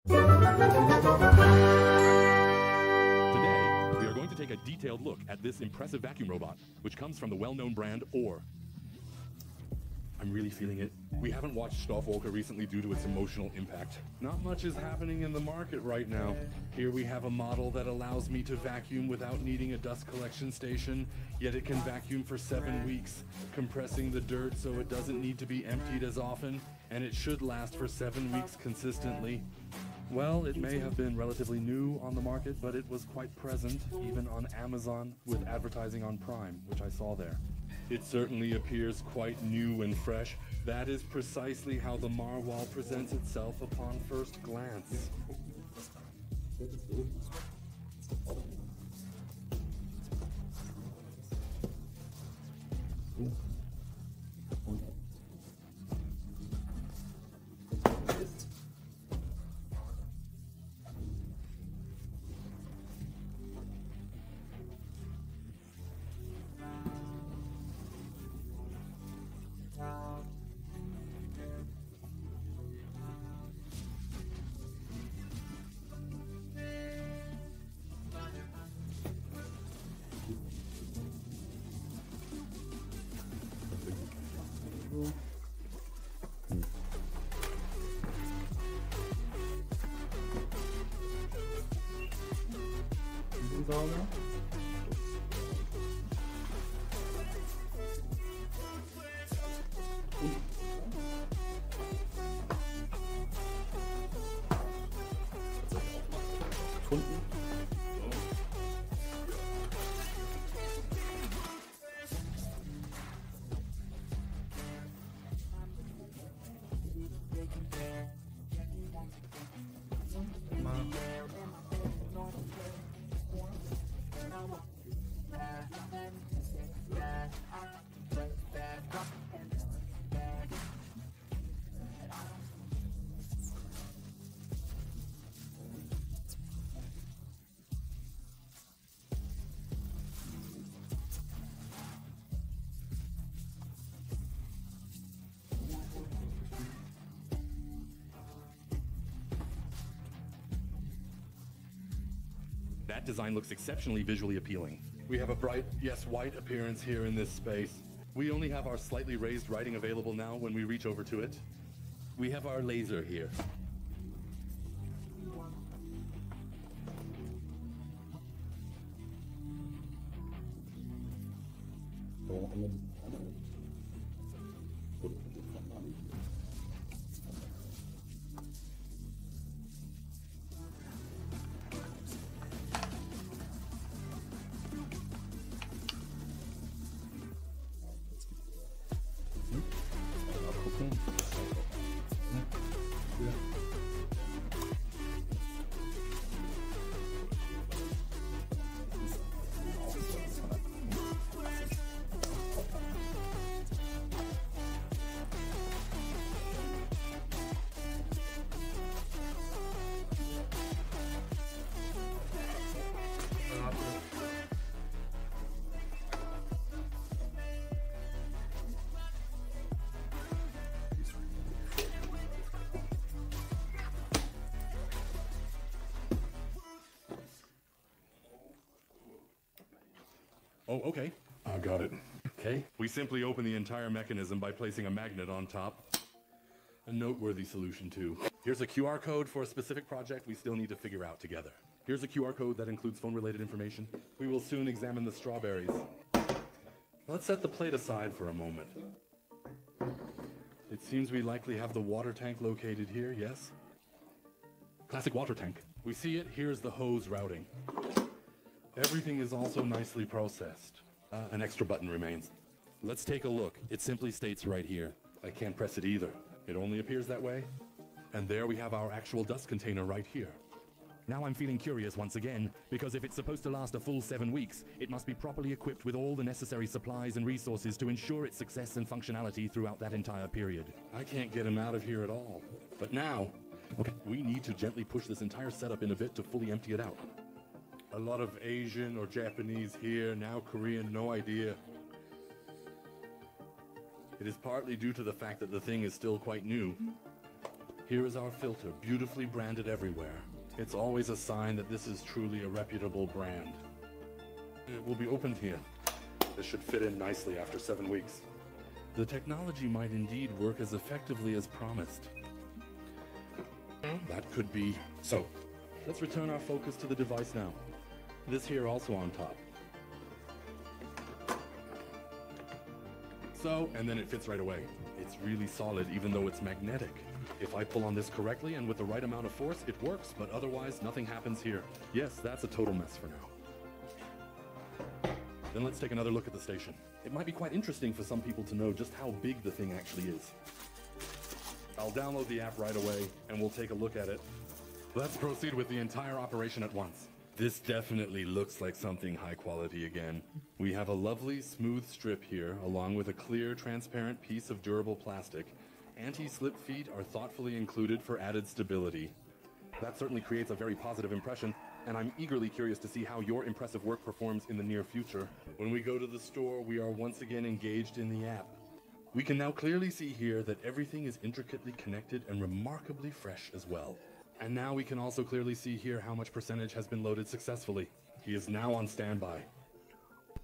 Today, we are going to take a detailed look at this impressive vacuum robot, which comes from the well-known brand OR. I'm really feeling it. We haven't watched Stoffwalker recently due to its emotional impact. Not much is happening in the market right now. Here we have a model that allows me to vacuum without needing a dust collection station, yet it can vacuum for 7 weeks, compressing the dirt so it doesn't need to be emptied as often, and it should last for 7 weeks consistently. Well, it may have been relatively new on the market, but it was quite present, even on Amazon, with advertising on Prime, which I saw there. It certainly appears quite new and fresh. That is precisely how the NARWAL presents itself upon first glance. That design looks exceptionally visually appealing. We have a bright, yes, white appearance here in this space. We only have our slightly raised writing available now when we reach over to it. We have our laser here. Oh, okay. I got it. Okay. We simply open the entire mechanism by placing a magnet on top. A noteworthy solution, too. Here's a QR code for a specific project we still need to figure out together. Here's a QR code that includes phone-related information. We will soon examine the strawberries. Let's set the plate aside for a moment. It seems we likely have the water tank located here, yes? Classic water tank. We see it, here's the hose routing. Everything is also nicely processed. An extra button remains. Let's take a look. It simply states right here. I can't press it either. It only appears that way. And there we have our actual dust container right here. Now I'm feeling curious once again, because if it's supposed to last a full 7 weeks, it must be properly equipped with all the necessary supplies and resources to ensure its success and functionality throughout that entire period. I can't get him out of here at all. But now, okay, we need to gently push this entire setup in a bit to fully empty it out. A lot of Asian or Japanese here, now Korean, no idea. It is partly due to the fact that the thing is still quite new. Here is our filter, beautifully branded everywhere. It's always a sign that this is truly a reputable brand. It will be opened here. This should fit in nicely after 7 weeks. The technology might indeed work as effectively as promised. That could be. So, let's return our focus to the device now. This here also on top. So, and then it fits right away. It's really solid even though it's magnetic. If I pull on this correctly and with the right amount of force, it works, but otherwise nothing happens here. Yes, that's a total mess for now. Then let's take another look at the station. It might be quite interesting for some people to know just how big the thing actually is. I'll download the app right away and we'll take a look at it. Let's proceed with the entire operation at once. This definitely looks like something high quality again. We have a lovely smooth strip here along with a clear transparent piece of durable plastic. Anti-slip feet are thoughtfully included for added stability. That certainly creates a very positive impression, and I'm eagerly curious to see how your impressive work performs in the near future. When we go to the store, we are once again engaged in the app. We can now clearly see here that everything is intricately connected and remarkably fresh as well. And now we can also clearly see here how much percentage has been loaded successfully. He is now on standby.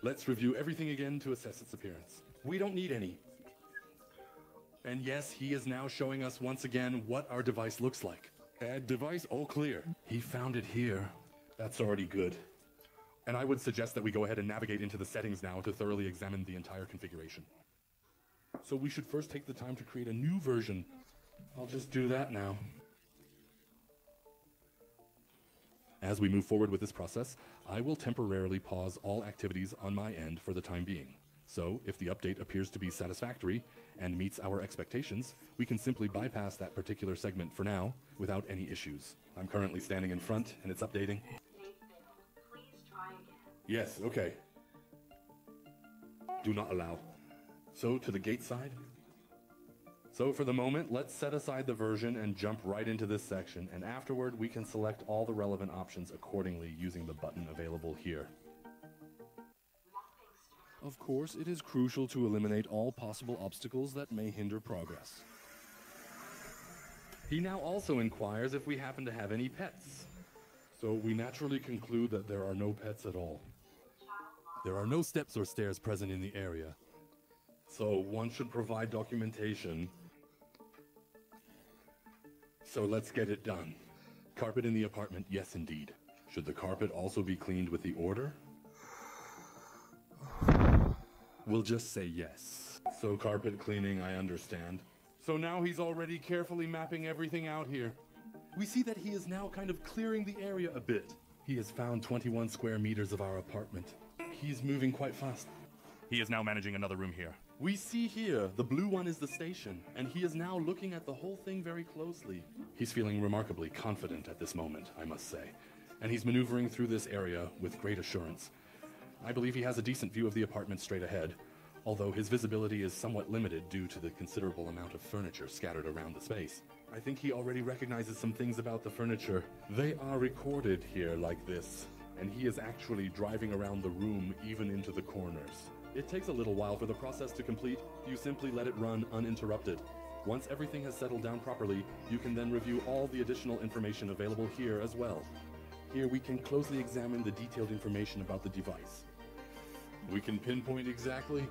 Let's review everything again to assess its appearance. We don't need any. And yes, he is now showing us once again what our device looks like. Add device, all clear. He found it here. That's already good. And I would suggest that we go ahead and navigate into the settings now to thoroughly examine the entire configuration. So we should first take the time to create a new version. I'll just do that now. As we move forward with this process, I will temporarily pause all activities on my end for the time being. So, if the update appears to be satisfactory and meets our expectations, we can simply bypass that particular segment for now without any issues. I'm currently standing in front and it's updating. Please try again. Yes, okay. Do not allow. So, to the gate side. So for the moment, let's set aside the version and jump right into this section, and afterward we can select all the relevant options accordingly using the button available here. Of course, it is crucial to eliminate all possible obstacles that may hinder progress. He now also inquires if we happen to have any pets. So we naturally conclude that there are no pets at all. There are no steps or stairs present in the area. So one should provide documentation. So let's get it done. Carpet in the apartment, yes indeed. Should the carpet also be cleaned with the order? We'll just say yes. So carpet cleaning, I understand. So now he's already carefully mapping everything out here. We see that he is now kind of clearing the area a bit. He has found 21 square meters of our apartment. He's moving quite fast. He is now managing another room here. We see here, the blue one is the station, and he is now looking at the whole thing very closely. He's feeling remarkably confident at this moment, I must say, and he's maneuvering through this area with great assurance. I believe he has a decent view of the apartment straight ahead, although his visibility is somewhat limited due to the considerable amount of furniture scattered around the space. I think he already recognizes some things about the furniture. They are recorded here like this, and he is actually driving around the room even into the corners. It takes a little while for the process to complete. You simply let it run uninterrupted. Once everything has settled down properly, you can then review all the additional information available here as well. Here we can closely examine the detailed information about the device. We can pinpoint exactly.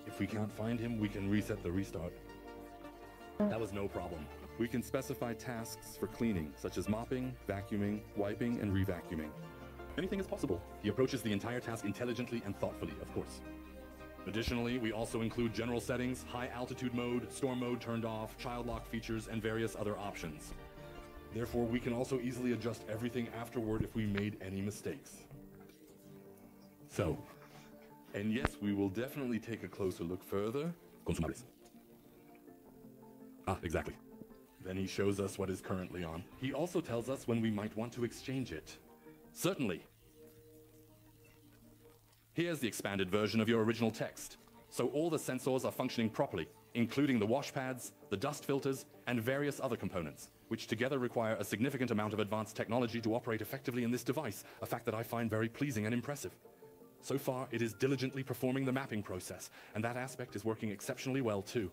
If we can't find him, we can reset the restart. That was no problem. We can specify tasks for cleaning, such as mopping, vacuuming, wiping, and re-vacuuming. Anything is possible. He approaches the entire task intelligently and thoughtfully, of course. Additionally, we also include general settings, high altitude mode, storm mode turned off, child lock features, and various other options. Therefore, we can also easily adjust everything afterward if we made any mistakes. So, and yes, we will definitely take a closer look further. Consumables. Ah, exactly. Then he shows us what is currently on. He also tells us when we might want to exchange it. Certainly. Here's the expanded version of your original text. So all the sensors are functioning properly, including the wash pads, the dust filters, and various other components, which together require a significant amount of advanced technology to operate effectively in this device, a fact that I find very pleasing and impressive. So far, it is diligently performing the mapping process, and that aspect is working exceptionally well too.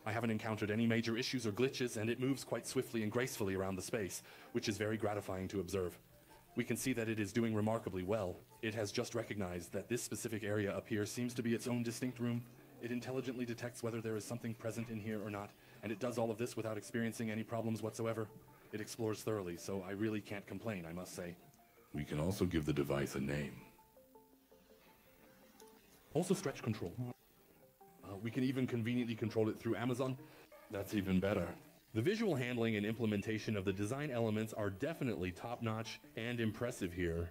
I haven't encountered any major issues or glitches, and it moves quite swiftly and gracefully around the space, which is very gratifying to observe. We can see that it is doing remarkably well. It has just recognized that this specific area up here seems to be its own distinct room. It intelligently detects whether there is something present in here or not, and it does all of this without experiencing any problems whatsoever. It explores thoroughly, so I really can't complain, I must say. We can also give the device a name. Also stretch control. We can even conveniently control it through Amazon. That's even better. The visual handling and implementation of the design elements are definitely top-notch and impressive here.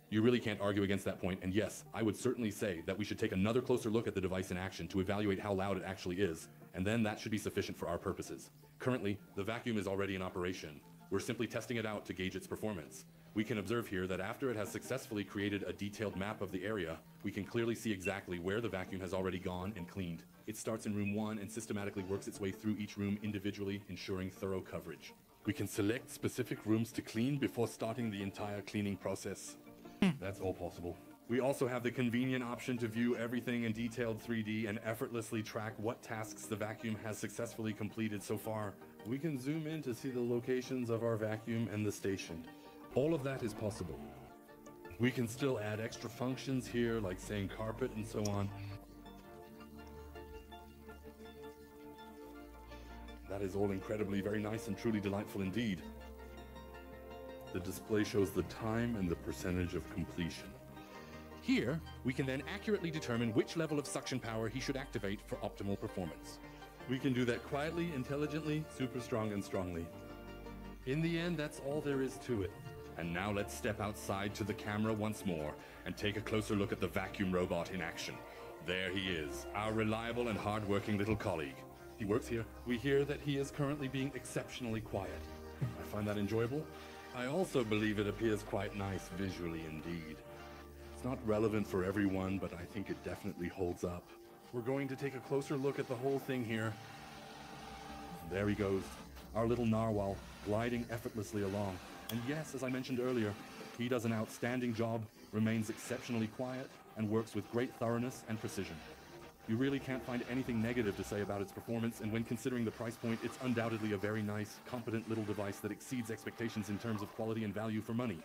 You really can't argue against that point, and yes, I would certainly say that we should take another closer look at the device in action to evaluate how loud it actually is, and then that should be sufficient for our purposes. Currently, the vacuum is already in operation. We're simply testing it out to gauge its performance. We can observe here that after it has successfully created a detailed map of the area, we can clearly see exactly where the vacuum has already gone and cleaned. It starts in room 1 and systematically works its way through each room individually, ensuring thorough coverage. We can select specific rooms to clean before starting the entire cleaning process. That's all possible. We also have the convenient option to view everything in detailed 3D and effortlessly track what tasks the vacuum has successfully completed so far. We can zoom in to see the locations of our vacuum and the station. All of that is possible. We can still add extra functions here, like saying carpet and so on. That is all incredibly very nice and truly delightful indeed. The display shows the time and the percentage of completion. Here, we can then accurately determine which level of suction power he should activate for optimal performance. We can do that quietly, intelligently, super strong and strongly. In the end, that's all there is to it. And now let's step outside to the camera once more and take a closer look at the vacuum robot in action. There he is, our reliable and hard-working little colleague. He works here. We hear that he is currently being exceptionally quiet. I find that enjoyable. I also believe it appears quite nice visually indeed. It's not relevant for everyone, but I think it definitely holds up. We're going to take a closer look at the whole thing here. There he goes, our little narwhal, gliding effortlessly along. And yes, as I mentioned earlier, he does an outstanding job, remains exceptionally quiet, and works with great thoroughness and precision. You really can't find anything negative to say about its performance, and when considering the price point, it's undoubtedly a very nice, competent little device that exceeds expectations in terms of quality and value for money.